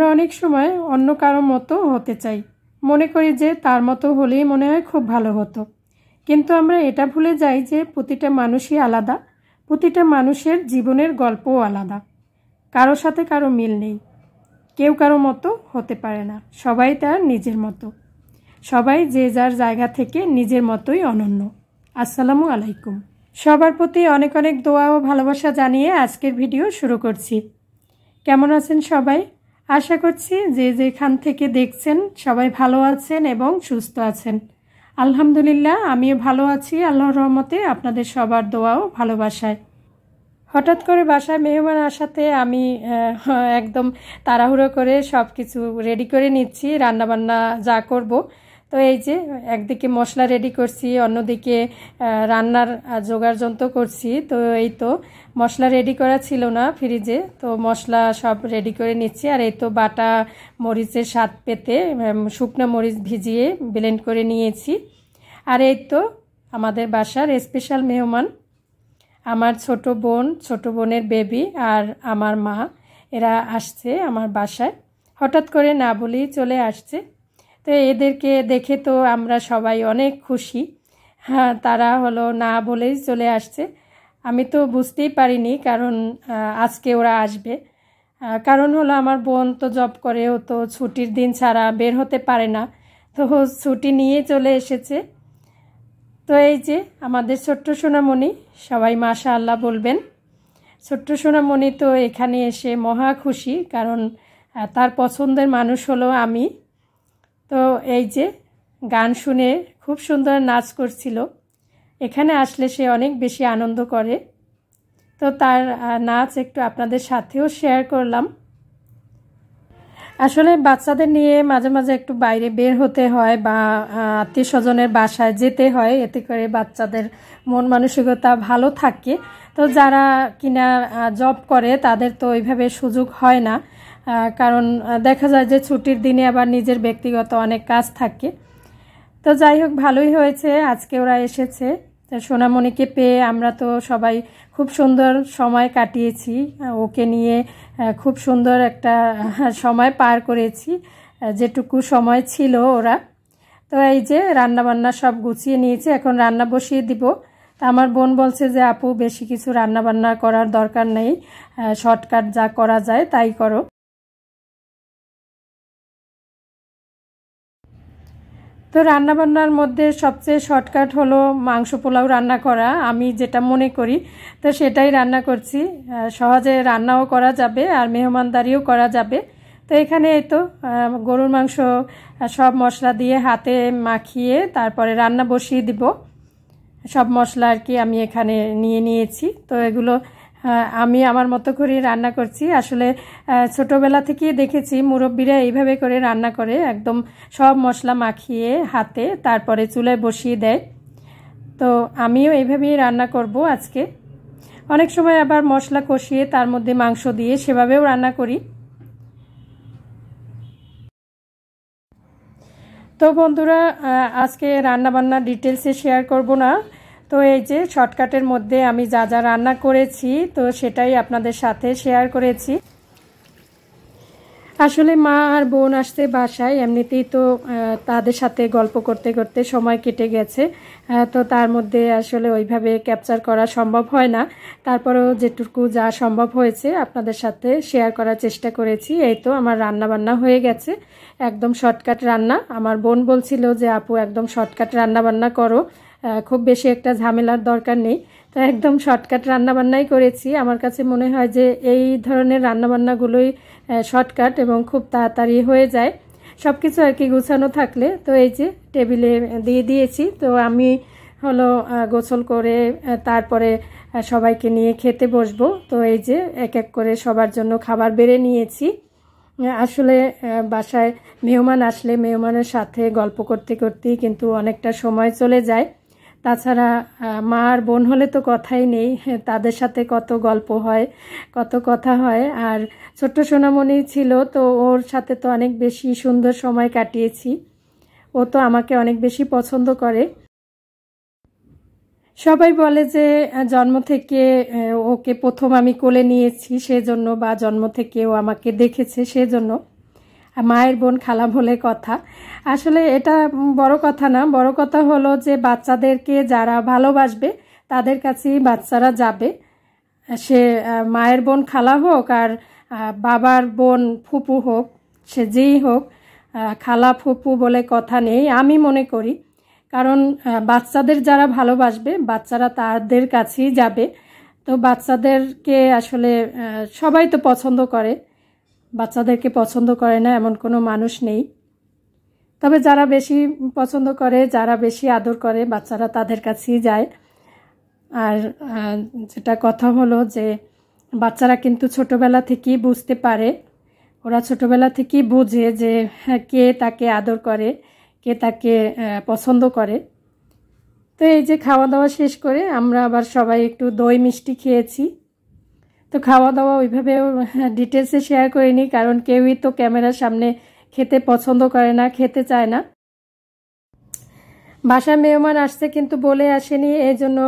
আমরা অনেক সময় অন্য কারো মতো হতে চাই, মনে করি যে তার মতো হলেই মনে হয় খুব ভালো হতো। কিন্তু আমরা এটা ভুলে যাই যে প্রতিটা মানুষই আলাদা, প্রতিটা মানুষের জীবনের গল্পও আলাদা। কারো সাথে কারো মিল নেই, কেউ কারো মতো হতে পারে না। সবাই তার নিজের মতো, সবাই যে যার জায়গা থেকে নিজের মতোই অনন্য। আসসালামু আলাইকুম। সবার প্রতি অনেক অনেক দোয়া ও ভালোবাসা জানিয়ে আজকের ভিডিও শুরু করছি। কেমন আছেন সবাই? আশা করছি যে যেখান থেকে দেখছেন সবাই ভালো আছেন এবং সুস্থ আছেন। আলহামদুলিল্লাহ, আমিও ভালো আছি আল্লাহর রহমতে, আপনাদের সবার দোয়া ও ভালোবাসায়। হঠাৎ করে বাসায় মেহমান আসাতে আমি একদম তাড়াহুড়ো করে সব কিছু রেডি করে নিচ্ছি, রান্নাবান্না যা করব। তো এই যে একদিকে মশলা রেডি করছি, অন্যদিকে রান্নার জোগাড় যন্ত্র করছি। তো এই তো মশলা রেডি করা ছিল না ফ্রিজে, তো মশলা সব রেডি করে নিচ্ছি। আর এই তো বাটা মরিচের স্বাদ পেতে শুকনো মরিচ ভিজিয়ে ব্লেন্ড করে নিয়েছি। আর এই তো আমাদের বাসার স্পেশাল মেহমান, আমার ছোট বোনের বেবি আর আমার মা, এরা আসছে আমার বাসায়। হঠাৎ করে না বলেই চলে আসছে। তো এদেরকে দেখে তো আমরা সবাই অনেক খুশি। হ্যাঁ, তারা হলো না বলেই চলে আসছে। আমি তো বুঝতেই পারিনি কারণ আজকে ওরা আসবে। কারণ হলো আমার বোন তো জব করে, ও তো ছুটির দিন ছাড়া বের হতে পারে না, তো ছুটি নিয়ে চলে এসেছে। তো এই যে আমাদের ছোট্ট সোনামণি, সবাই মাশাআল্লাহ বলবেন। ছোট্ট সোনামণি তো এখানে এসে মহা খুশি, কারণ তার পছন্দের মানুষ হলো আমি। তো এই যে গান শুনে খুব সুন্দর নাচ করছিল। এখানে আসলে সে অনেক বেশি আনন্দ করে। তো তার নাচ একটু আপনাদের সাথেও শেয়ার করলাম। আসলে বাচ্চাদের নিয়ে মাঝে মাঝে একটু বাইরে বের হতে হয় বা আত্মীয় স্বজনের বাসায় যেতে হয়, এতে করে বাচ্চাদের মন মানসিকতা ভালো থাকে। তো যারা কিনা জব করে তাদের তো ওইভাবে সুযোগ হয় না, কারণ দেখা যায় যে ছুটির দিনে আবার নিজের ব্যক্তিগত অনেক কাজ থাকে। তো যাই হোক, ভালোই হয়েছে আজকে ওরা এসেছে। সোনামণিকে পেয়ে আমরা তো সবাই খুব সুন্দর সময় কাটিয়েছি, ওকে নিয়ে খুব সুন্দর একটা সময় পার করেছি, যেটুকু সময় ছিল ওরা। তো এই যে রান্নাবান্না সব গুছিয়ে নিয়েছি, এখন রান্না বসিয়ে দিব। তা আমার বোন বলছে যে আপু বেশি কিছু রান্নাবান্না করার দরকার নেই, শর্টকাট যা করা যায় তাই করো। তো রান্নাবান্নার মধ্যে সবচেয়ে শর্টকাট হলো মাংস পোলাও রান্না করা, আমি যেটা মনে করি। তো সেটাই রান্না করছি, সহজে রান্নাও করা যাবে আর মেহমানদারিও করা যাবে। তো এখানে এই তো গরুর মাংস সব মশলা দিয়ে হাতে মাখিয়ে তারপরে রান্না বসিয়ে দিব। সব মশলা আর কি আমি এখানে নিয়ে নিয়েছি। তো এগুলো আমি আমার মতো করে রান্না করছি। আসলে ছোটোবেলা থেকেই দেখেছি মুরব্বিরা এইভাবে করে রান্না করে, একদম সব মশলা মাখিয়ে হাতে তারপরে চুলায় বসিয়ে দেয়। তো আমিও এইভাবেই রান্না করব আজকে। অনেক সময় আবার মশলা কষিয়ে তার মধ্যে মাংস দিয়ে সেভাবেও রান্না করি। তো বন্ধুরা, আজকে রান্নাবান্না ডিটেলসে শেয়ার করব না। তো এই যে শর্টকাটের মধ্যে আমি যা যা রান্না করেছি তো সেটাই আপনাদের সাথে শেয়ার করেছি। আসলে মা আর বোন আসতে বাসায়, এমনিতেই তো তাদের সাথে গল্প করতে করতে সময় কেটে গেছে। তো তার মধ্যে আসলে ওইভাবে ক্যাপচার করা সম্ভব হয় না, তারপরেও যেটুকু যা সম্ভব হয়েছে আপনাদের সাথে শেয়ার করার চেষ্টা করেছি। এই তো আমার রান্না বান্না হয়ে গেছে, একদম শর্টকাট রান্না। আমার বোন বলছিল যে আপু একদম শর্টকাট রান্না বান্না করো, খুব বেশি একটা ঝামেলার দরকার নেই। তো একদম শর্টকাট রান্নাবান্নাই করেছি। আমার কাছে মনে হয় যে এই ধরনের রান্নাবান্নাগুলোই শর্টকাট এবং খুব তাড়াতাড়ি হয়ে যায়, সব কিছু আর কি গুছানো থাকলে। তো এই যে টেবিলে দিয়ে দিয়েছি। তো আমি হলো গোসল করে তারপরে সবাইকে নিয়ে খেতে বসবো। তো এই যে এক এক করে সবার জন্য খাবার বেড়ে নিয়েছি। আসলে বাসায় মেহমান আসলে মেহমানের সাথে গল্প করতে করতেই কিন্তু অনেকটা সময় চলে যায়। তাছাড়া মা আর বোন হলে তো কথাই নেই, তাদের সাথে কত গল্প হয়, কত কথা হয়। আর ছোট্ট সোনামণি ছিল, তো ওর সাথে তো অনেক বেশি সুন্দর সময় কাটিয়েছি। ও তো আমাকে অনেক বেশি পছন্দ করে। সবাই বলে যে জন্ম থেকে ওকে প্রথম আমি কোলে নিয়েছি সেজন্য, বা জন্ম থেকে ও আমাকে দেখেছে সেজন্য। মায়ের বোন খালা বলে কথা। আসলে এটা বড় কথা না, বড় কথা হলো যে বাচ্চাদেরকে যারা ভালোবাসবে তাদের কাছেই বাচ্চারা যাবে। সে মায়ের বোন খালা হোক আর বাবার বোন ফুপু হোক, সে যেই হোক, খালা ফুপু বলে কথা নেই আমি মনে করি। কারণ বাচ্চাদের যারা ভালোবাসবে বাচ্চারা তাদের কাছেই যাবে। তো বাচ্চাদেরকে আসলে সবাই তো পছন্দ করে, বাচ্চাদেরকে পছন্দ করে না এমন কোনো মানুষ নেই। তবে যারা বেশি পছন্দ করে, যারা বেশি আদর করে, বাচ্চারা তাদের কাছেই যায়। আর যেটা কথা হলো যে বাচ্চারা কিন্তু ছোটবেলা থেকেই বুঝতে পারে, ওরা ছোটবেলা থেকেই বোঝে যে কে তাকে আদর করে, কে তাকে পছন্দ করে। তো এই যে খাওয়া দাওয়া শেষ করে আমরা আবার সবাই একটু দই মিষ্টি খেয়েছি। তো খাওয়া দাওয়া ওইভাবেও ডিটেলসে শেয়ার করিনি, কারণ কেউই তো ক্যামেরার সামনে খেতে পছন্দ করে না, খেতে চায় না। বাসায় মেহমান আসছে কিন্তু বলে আসেনি, এই জন্য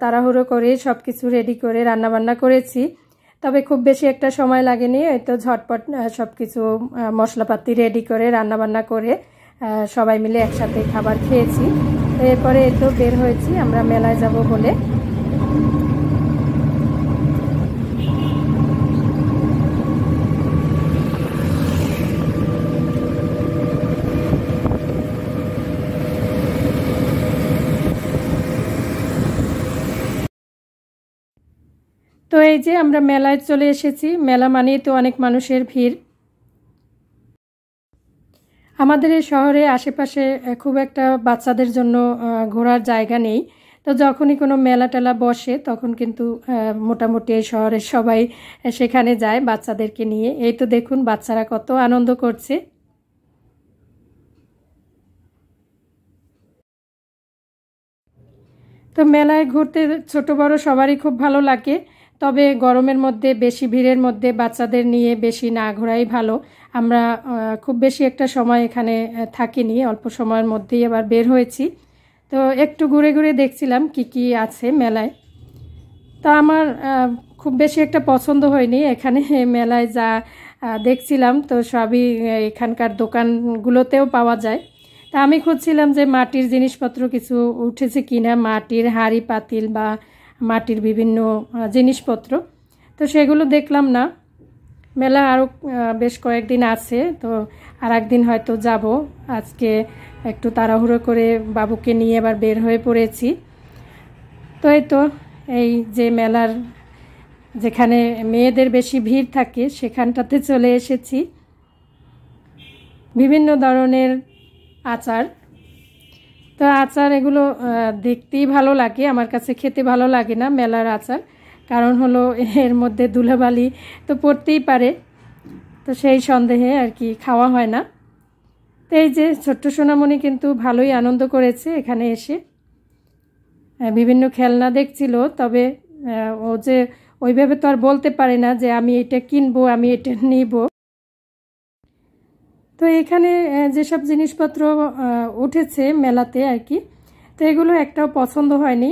তাড়াহুড়ো করে সব কিছু রেডি করে রান্নাবান্না করেছি। তবে খুব বেশি একটা সময় লাগেনি, এই তো ঝটপট সব কিছু মশলাপাতি রেডি করে রান্নাবান্না করে সবাই মিলে একসাথে খাবার খেয়েছি। এরপরে এই তো বের হয়েছি আমরা মেলায় যাব বলে। তো এই যে আমরা মেলায় চলে এসেছি, মেলা মানেই তো অনেক মানুষের ভিড়। আমাদের এই শহরে আশেপাশে খুব একটা বাচ্চাদের জন্য ঘোরার জায়গা নেই। তো যখনই কোনো মেলা টেলা বসে তখন কিন্তু মোটামুটি এই শহরের সবাই সেখানে যায় বাচ্চাদেরকে নিয়ে। এই তো দেখুন বাচ্চারা কত আনন্দ করছে। তো মেলায় ঘুরতে ছোট বড় সবারই খুব ভালো লাগে। তবে গরমের মধ্যে বেশি ভিড়ের মধ্যে বাচ্চাদের নিয়ে বেশি না ঘোরাই ভালো। আমরা খুব বেশি একটা সময় এখানে থাকিনি, অল্প সময়ের মধ্যেই আবার বের হয়েছি। তো একটু ঘুরে ঘুরে দেখছিলাম কি কি আছে মেলায়। তা আমার খুব বেশি একটা পছন্দ হয়নি এখানে মেলায় যা দেখছিলাম, তো সবই এখানকার দোকানগুলোতেও পাওয়া যায়। তা আমি খুঁজছিলাম যে মাটির জিনিসপত্র কিছু উঠেছে কিনা, মাটির হাঁড়ি পাতিল বা মাটির বিভিন্ন জিনিসপত্র। তো সেগুলো দেখলাম না। মেলা আরও বেশ কয়েকদিন আছে, তো আর একদিন হয়তো যাব। আজকে একটু তাড়াহুড়ো করে বাবুকে নিয়ে এবার বের হয়ে পড়েছি। তো এই তো এই যে মেলার যেখানে মেয়েদের বেশি ভিড় থাকে সেখানটাতে চলে এসেছি। বিভিন্ন ধরনের আচার, তো আচার এগুলো দেখতেই ভালো লাগে, আমার কাছে খেতে ভালো লাগে না মেলার আচার। কারণ হলো এর মধ্যে ধুলাবালি তো পড়তেই পারে, তো সেই সন্দেহে আর কি খাওয়া হয় না। তো এই যে ছোট্ট সোনামণি কিন্তু ভালোই আনন্দ করেছে এখানে এসে, বিভিন্ন খেলনা দেখছিল। তবে ও যে ওইভাবে তো আর বলতে পারে না যে আমি এটা কিনবো, আমি এটা নিব। তো এখানে যেসব জিনিসপত্র উঠেছে মেলাতে আর কি, তো এগুলো একটাও পছন্দ হয়নি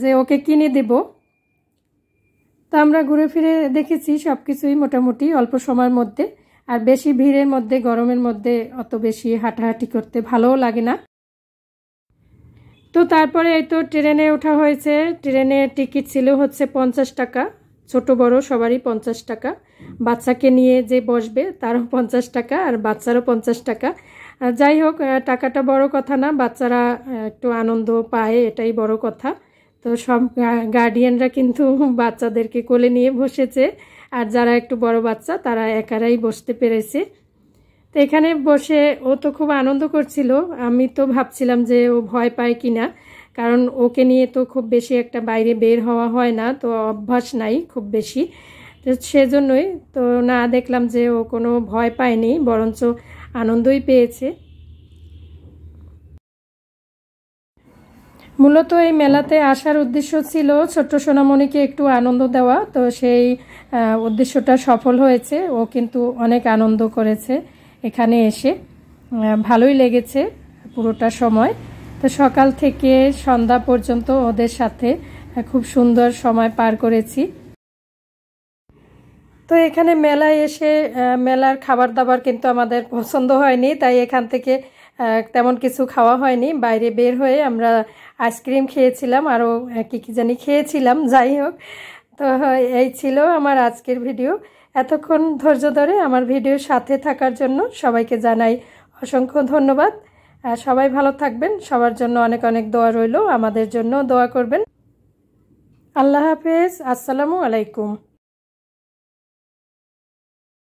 যে ওকে কিনে দেব। তো আমরা ঘুরে ফিরে দেখেছি সব কিছুই মোটামুটি অল্প সময়ের মধ্যে। আর বেশি ভিড়ের মধ্যে গরমের মধ্যে অত বেশি হাঁটাহাঁটি করতে ভালোও লাগে না। তো তারপরে এই তো ট্রেনে ওঠা হয়েছে। ট্রেনের টিকিট ছিল হচ্ছে 50 টাকা, ছোট বড় সবারই 50 টাকা। বাচ্চাকে নিয়ে যে বসবে তারও 50 টাকা, আর বাচ্চারও 50 টাকা। যাই হোক, টাকাটা বড় কথা না, বাচ্চারা একটু আনন্দ পায়, এটাই বড় কথা। তো সব গার্ডিয়ানরা কিন্তু বাচ্চাদেরকে কোলে নিয়ে বসেছে, আর যারা একটু বড় বাচ্চা তারা একারাই বসতে পেরেছে। তো এখানে বসে ও তো খুব আনন্দ করছিল। আমি তো ভাবছিলাম যে ও ভয় পায় কিনা, কারণ ওকে নিয়ে তো খুব বেশি একটা বাইরে বের হওয়া হয় না, তো অভ্যাস নাই খুব বেশি। তো সেজন্যই তো না, দেখলাম যে ও কোনো ভয় পায়নি, বরঞ্চ আনন্দই পেয়েছে। মূলত এই মেলাতে আসার উদ্দেশ্য ছিল ছোট্ট সোনামণিকে একটু আনন্দ দেওয়া। তো সেই উদ্দেশ্যটা সফল হয়েছে, ও কিন্তু অনেক আনন্দ করেছে এখানে এসে, ভালোই লেগেছে পুরোটা সময়। তো সকাল থেকে সন্ধ্যা পর্যন্ত ওদের সাথে খুব সুন্দর সময় পার করেছি। তো এখানে মেলায় এসে মেলার খাবার দাবার কিন্তু আমাদের পছন্দ হয়নি, তাই এখান থেকে তেমন কিছু খাওয়া হয়নি। বাইরে বের হয়ে আমরা আইসক্রিম খেয়েছিলাম, আরও কী জানি খেয়েছিলাম। যাই হোক, তো এই ছিল আমার আজকের ভিডিও। এতক্ষণ ধৈর্য ধরে আমার ভিডিওর সাথে থাকার জন্য সবাইকে জানাই অসংখ্য ধন্যবাদ। সবাই ভালো থাকবেন, সবার জন্য অনেক অনেক দোয়া রইল, আমাদের জন্য দোয়া করবেন। আল্লাহ হাফেজ, আসসালামু আলাইকুম।